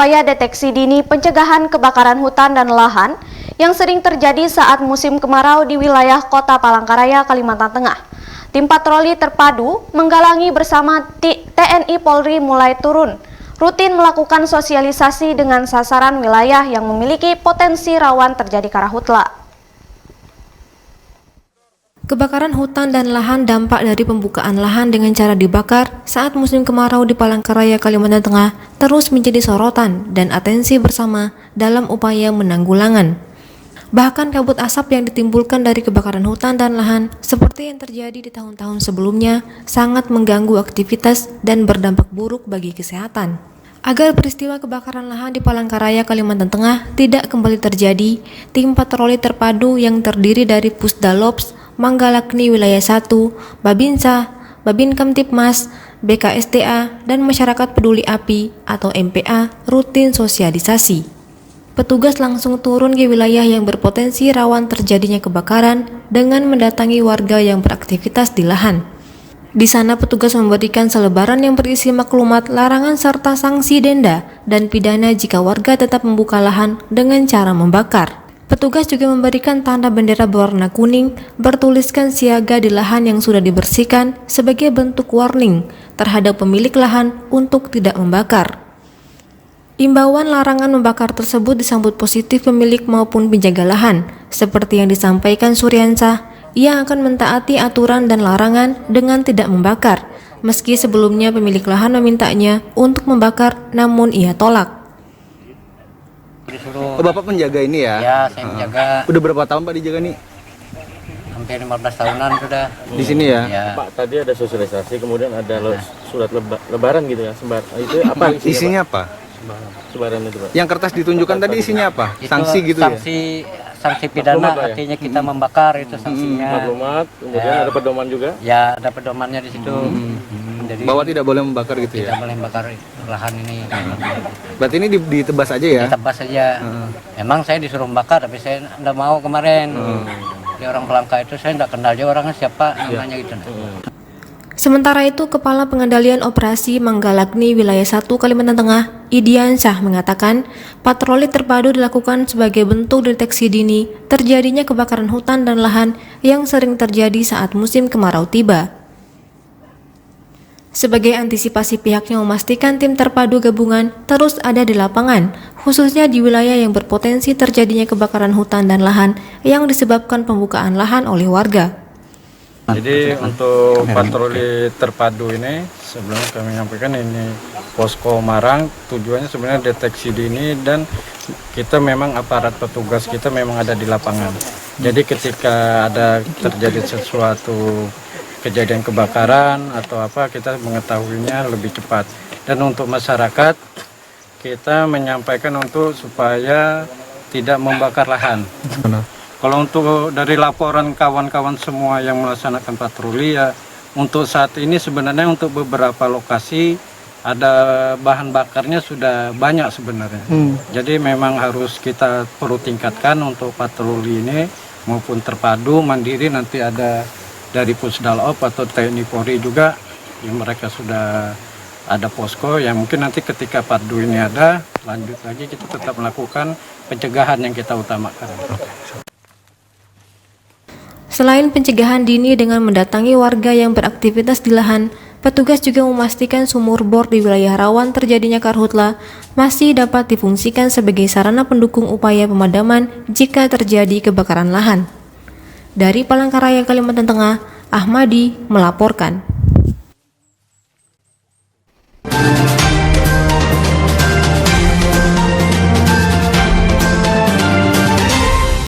upaya deteksi dini pencegahan kebakaran hutan dan lahan yang sering terjadi saat musim kemarau di wilayah Kota Palangkaraya, Kalimantan Tengah. Tim patroli terpadu menggalangi bersama TNI Polri mulai turun, rutin melakukan sosialisasi dengan sasaran wilayah yang memiliki potensi rawan terjadi karhutla. Kebakaran hutan dan lahan dampak dari pembukaan lahan dengan cara dibakar saat musim kemarau di Palangkaraya, Kalimantan Tengah terus menjadi sorotan dan atensi bersama dalam upaya menanggulangan. Bahkan kabut asap yang ditimbulkan dari kebakaran hutan dan lahan seperti yang terjadi di tahun-tahun sebelumnya sangat mengganggu aktivitas dan berdampak buruk bagi kesehatan. Agar peristiwa kebakaran lahan di Palangkaraya, Kalimantan Tengah tidak kembali terjadi, tim patroli terpadu yang terdiri dari Pusdalops, Manggalakni Wilayah 1, Babinsa, Babin Kamtipmas, BKSDA, dan Masyarakat Peduli Api atau MPA rutin sosialisasi. Petugas langsung turun ke wilayah yang berpotensi rawan terjadinya kebakaran dengan mendatangi warga yang beraktivitas di lahan. Di sana petugas memberikan selebaran yang berisi maklumat larangan serta sanksi denda dan pidana jika warga tetap membuka lahan dengan cara membakar. Petugas juga memberikan tanda bendera berwarna kuning bertuliskan siaga di lahan yang sudah dibersihkan sebagai bentuk warning terhadap pemilik lahan untuk tidak membakar. Imbauan larangan membakar tersebut disambut positif pemilik maupun penjaga lahan, seperti yang disampaikan Suryansah, ia akan mentaati aturan dan larangan dengan tidak membakar, meski sebelumnya pemilik lahan memintanya untuk membakar namun ia tolak. Oh, Bapak penjaga ini ya? Ya, saya menjaga. Udah berapa tahun Pak dijaga nih? Hampir 15 tahunan sudah. Di sini ya? Ya. Pak, tadi ada sosialisasi, kemudian ada surat lebaran gitu ya, itu apa Isinya apa? Sebaran itu Pak. Yang kertas ditunjukkan tadi isinya apa? Itu Sanksi gitu sanksi pidana, Maklumat, Pak, ya? artinya kita membakar itu sanksinya. Maklumat, kemudian Ya. ada pedoman juga. Ya, ada pedomannya di situ. Jadi Bahwa tidak boleh membakar gitu tidak ya? boleh membakar lahan ini. Berarti ini ditebas aja ya? Ditebas saja. Emang saya disuruh membakar, tapi saya tidak mau kemarin. Di orang Palangka itu saya tidak kenal dia orangnya siapa namanya gitu. Sementara itu, Kepala Pengendalian Operasi Manggalakni Wilayah 1 Kalimantan Tengah, Idiansyah mengatakan, patroli terpadu dilakukan sebagai bentuk deteksi dini terjadinya kebakaran hutan dan lahan yang sering terjadi saat musim kemarau tiba. Sebagai antisipasi pihaknya memastikan tim terpadu gabungan terus ada di lapangan, khususnya di wilayah yang berpotensi terjadinya kebakaran hutan dan lahan yang disebabkan pembukaan lahan oleh warga. Jadi untuk patroli terpadu ini sebelumnya kami menyampaikan ini posko Marang, tujuannya sebenarnya deteksi dini dan kita memang aparat petugas kita memang ada di lapangan. Jadi ketika ada terjadi sesuatu kejadian kebakaran atau apa, kita mengetahuinya lebih cepat. Dan untuk masyarakat kita menyampaikan untuk supaya tidak membakar lahan. Kalau untuk dari laporan kawan-kawan semua yang melaksanakan patroli ya, untuk saat ini sebenarnya untuk beberapa lokasi ada bahan bakarnya sudah banyak sebenarnya. Jadi memang harus kita perlu tingkatkan untuk patroli ini maupun terpadu mandiri, nanti ada dari Pusdalop atau TNI Polri juga yang mereka sudah ada posko yang mungkin nanti ketika padu ini ada lanjut lagi kita tetap melakukan pencegahan yang kita utamakan. Selain pencegahan dini dengan mendatangi warga yang beraktivitas di lahan, petugas juga memastikan sumur bor di wilayah rawan terjadinya karhutla masih dapat difungsikan sebagai sarana pendukung upaya pemadaman jika terjadi kebakaran lahan. Dari Palangkaraya, Kalimantan Tengah, Ahmadi melaporkan.